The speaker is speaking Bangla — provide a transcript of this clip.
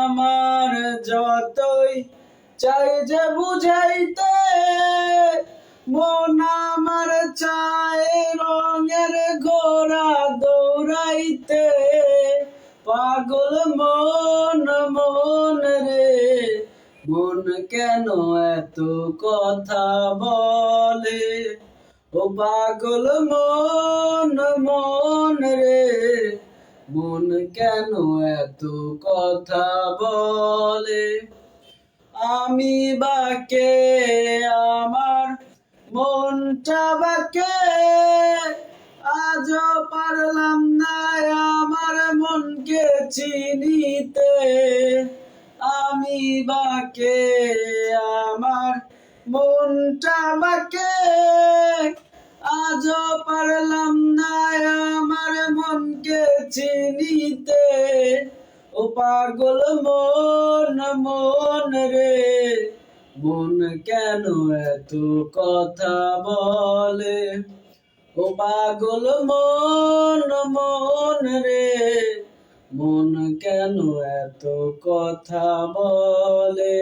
আমার যতই চাই যে বুঝাইতে, মন আমার চায় রঙের ঘোড়া দৌড়াইতে। পাগল মন মন রে, মন কেন এত কথা বলে? ও পাগল মন মন রে, মন কেন এত কথা বলে? আমি বাকে আমার মনটা বাকে, আজও পারলাম না আমার মনকে চিনিতে। আমি বাকে আমার মনটা বাকে, আজও পারলাম না আমার মনকে চিনিতে। ও পাগল মন মন রে, মন কেন এত কথা বলে? ও পাগল মন মন রে, মন কেন এত কথা বলে?